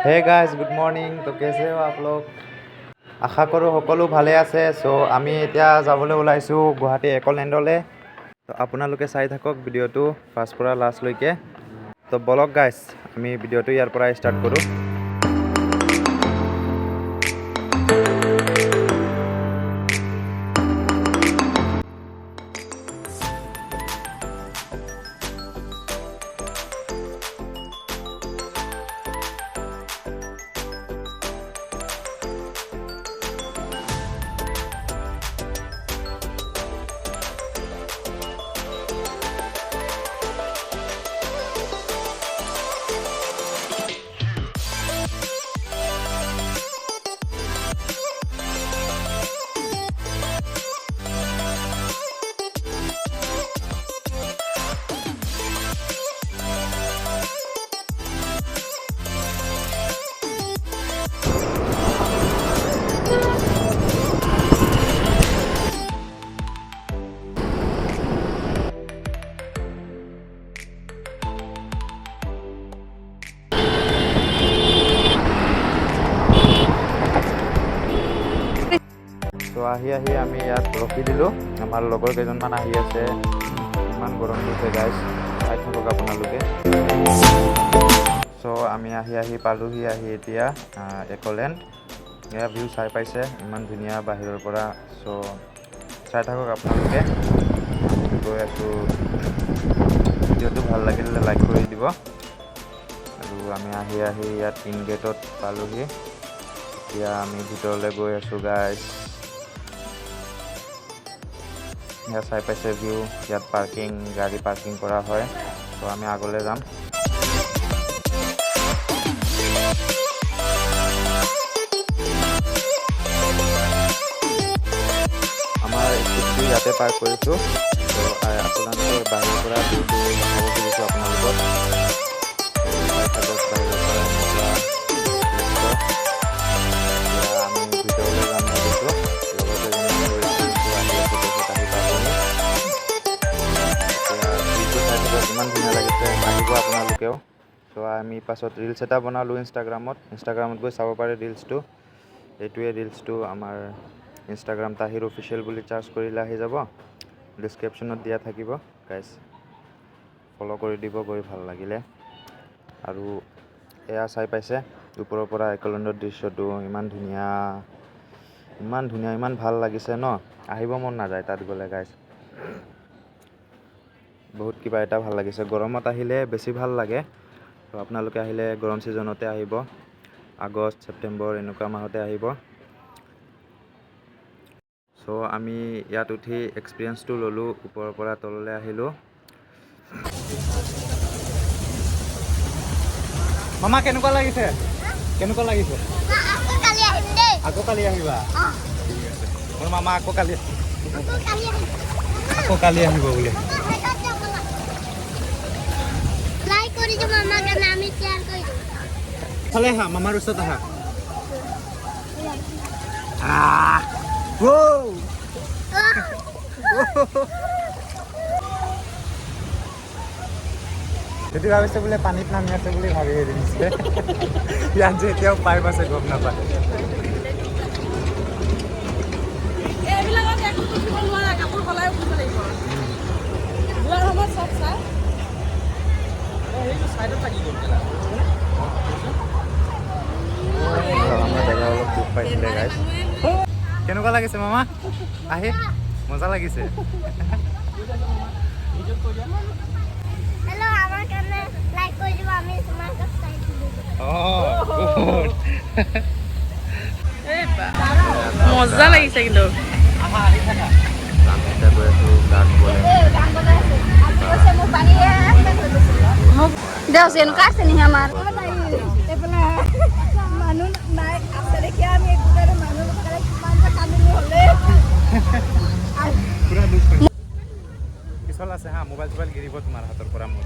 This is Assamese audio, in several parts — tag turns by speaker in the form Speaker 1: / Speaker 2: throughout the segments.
Speaker 1: Hey guys good morning. तो कैसे हो आप लोग? आशा करो সকলো ভালে আছে। সো আমি এতিয়া যাবলৈ ওলাইছোঁ গুৱাহাটী একলেণ্ডলৈ। তো আপোনালোকে চাই থাকক ভিডিঅ'টো ফাৰ্ষ্ট পৰা লাষ্টলৈকে। তো বলক গাইস আমি ভিডিঅ'টো ইয়াৰ পৰা ষ্টাৰ্ট কৰোঁ। তো আহি আমি ইয়াত ৰখি দিলোঁ। আমাৰ লগৰ কেইজনমান আহি আছে। ইমান গৰম দিছে গাইজ, চাই থাকক আপোনালোকে। চ' আমি আহি পালোহি এতিয়া একলেণ্ড। এয়া ভিউ চাই পাইছে, ইমান ধুনীয়া বাহিৰৰ পৰা। চ' চাই থাকক আপোনালোকে। গৈ আছোঁ, ভিডিঅ'টো ভাল লাগিলে লাইক কৰি দিব। আৰু আমি আহি ইয়াত ইন গেটত পালোহি। এতিয়া আমি ভিতৰলৈ গৈ আছোঁ গাইজ। ইয়াত চাই পাইছে ভিউ, ইয়াত গাড়ী পাৰ্কিং কৰা হয়। তো আমি আগলৈ যাম। আমাৰ স্কুটি ইয়াতে পাৰ্ক কৰিছোঁ। তো আপোনালোকে বাহিৰৰ পৰা ভিউটো দেখাব খুজিছোঁ আপোনালোকক। চাই থাকক বাহিৰৰ পৰা এনেকুৱা দৃশ্য। এতিয়া আমি ভিতৰলৈ যাম ভাবিছোঁ। লগতে ইমান ধুনীয়া লাগিছে, আহিব আপোনালোকেও। চ' আমি পাছত ৰিলছ এটা বনালোঁ ইনষ্টাগ্ৰামত গৈ চাব পাৰে ৰিলছটো। এইটোৱে ৰিলছটো আমাৰ ইনষ্টাগ্ৰাম তাহিৰ অফিচিয়েল বুলি চাৰ্চ কৰিলে আহি যাব। ডিছক্ৰিপশ্যনত দিয়া থাকিব গাইজ, ফ'ল' কৰি দিব গৈ ভাল লাগিলে। আৰু এয়া চাই পাইছে ওপৰৰ পৰা একলেণ্ডৰ দৃশ্যটো, ইমান ধুনীয়া ইমান ভাল লাগিছে ন, আহিব মন নাযায় তাত গ'লে গাইজ। বহুত কিবা এটা ভাল লাগিছে। গৰমত আহিলে বেছি ভাল লাগে। তো আপোনালোকে আহিলে গৰম ছিজনতে আহিব, আগষ্ট ছেপ্টেম্বৰ এনেকুৱা মাহতে আহিব। চ' আমি ইয়াত উঠি এক্সপিৰিয়েঞ্চটো ল'লোঁ, ওপৰৰ পৰা তললৈ আহিলোঁ। মামা কেনেকুৱা লাগিছে? আকৌ কালি আহিবা? ঠিক আছে। মোৰ মামা আকৌ কালি আহিব বোলে। ফালে আহা, মামাৰ ওচৰত আহা। যদি ভাবিছে বোলে পানীত নামি আছে বুলি ভাবি দিছে। ইয়াত যে এতিয়াও পাইপ আছে গম নাপায়। কেনেকুৱা লাগিছে মামা আহি? মজা লাগিছে।
Speaker 2: মজা লাগিছে কিন্তু। দেখ এনেকুৱা আছে নেকি আমাৰ মানুহ নাই আছে দেখি আমি মানুহ
Speaker 1: পিছল আছে হা, মোবাইল চোবাইল গিৰিব তোমাৰ হাতৰ পৰা। মোৰ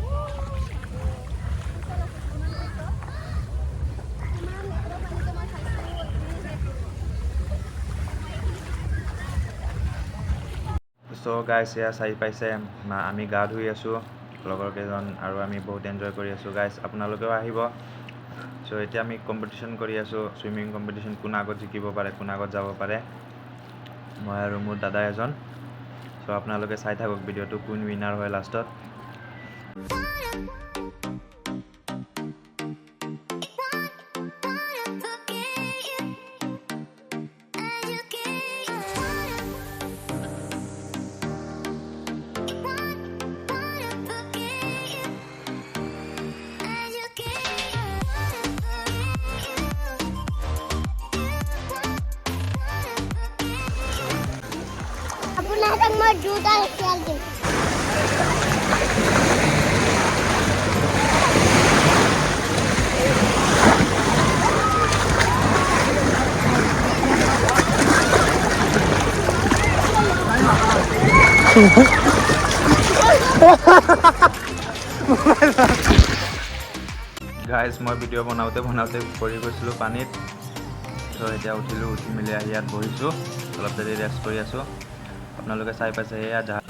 Speaker 1: চ' গাইছ এয়া চাই পাইছে, আমি গা ধুই আছোঁ লগৰ কেইজন, আৰু আমি বহুত এনজয় কৰি আছোঁ গাইছ। আপোনালোকেও আহিব। চ' এতিয়া আমি কম্পিটিশ্যন কৰি আছোঁ, চুইমিং কম্পিটিশ্যন, কোন আগত জিকিব পাৰে, কোন আগত যাব পাৰে। মই আৰু মোৰ দাদা এজন। চ' আপোনালোকে চাই থাকক ভিডিঅ'টো, কোন উইনাৰ হয় লাষ্টত।
Speaker 3: আপোনাক মই দুটা খেল দিম।
Speaker 1: গাইজ মই ভিডিঅ' বনাওঁতে পৰি গৈছিলোঁ পানীত। চ' এতিয়া উঠিলোঁ, উঠি মেলি আহি ইয়াত বহিছোঁ, অলপ দেৰি ৰেষ্ট কৰি আছোঁ। আপোনালোকে চাই পাইছে এয়া জাহাজ।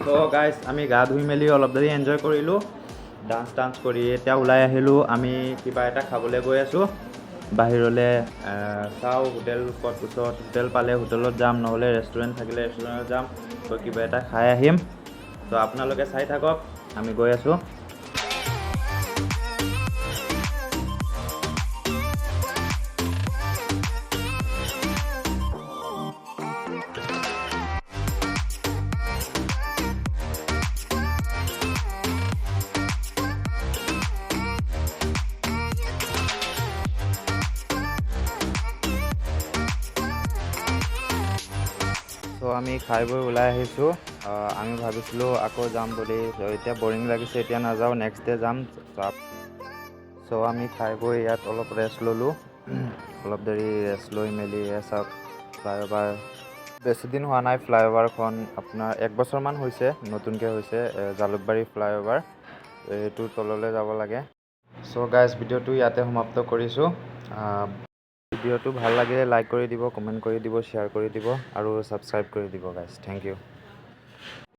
Speaker 1: চ' গাইজ আমি গা ধুই মেলি অলপ দেৰি এনজয় কৰিলোঁ, ডান্স কৰি এতিয়া ওলাই আহিলোঁ। আমি কিবা এটা খাবলৈ গৈ আছোঁ বাহিৰলৈ। চাওঁ হোটেল ক'ত, ওচৰত হোটেল পালে হোটেলত যাম, নহ'লে ৰেষ্টুৰেণ্ট থাকিলে ৰেষ্টুৰেণ্টত যাম, ত' কিবা এটা খাই আহিম। ত' আপোনালোকে চাই থাকক, আমি গৈ আছোঁ। চ' আমি খাই বৈ ওলাই আহিছোঁ। আমি ভাবিছিলোঁ আকৌ যাম বুলি, এতিয়া বৰিং লাগিছে, এতিয়া নাযাওঁ, নেক্সট ডে যাম। চ' আমি খাই বৈ ইয়াত অলপ ৰেষ্ট ল'লোঁ। অলপ দেৰি ৰেষ্ট লৈ মেলি চাওক ফ্লাইঅভাৰ, বেছি দিন হোৱা নাই ফ্লাইঅভাৰখন, আপোনাৰ 1 বছৰমান হৈছে, নতুনকৈ হৈছে জালুকবাৰী ফ্লাইঅভাৰ। এইটোৰ তললৈ যাব লাগে। চ' গাইজ ভিডিঅ'টো ইয়াতে সমাপ্ত কৰিছোঁ। ভিডিঅ'টো ভাল লাগিলে লাইক কৰি দিব, কমেণ্ট কৰি দিব, শ্বেয়াৰ কৰি দিব আৰু ছাবস্ক্ৰাইব কৰি দিব গাইজ। Thank U.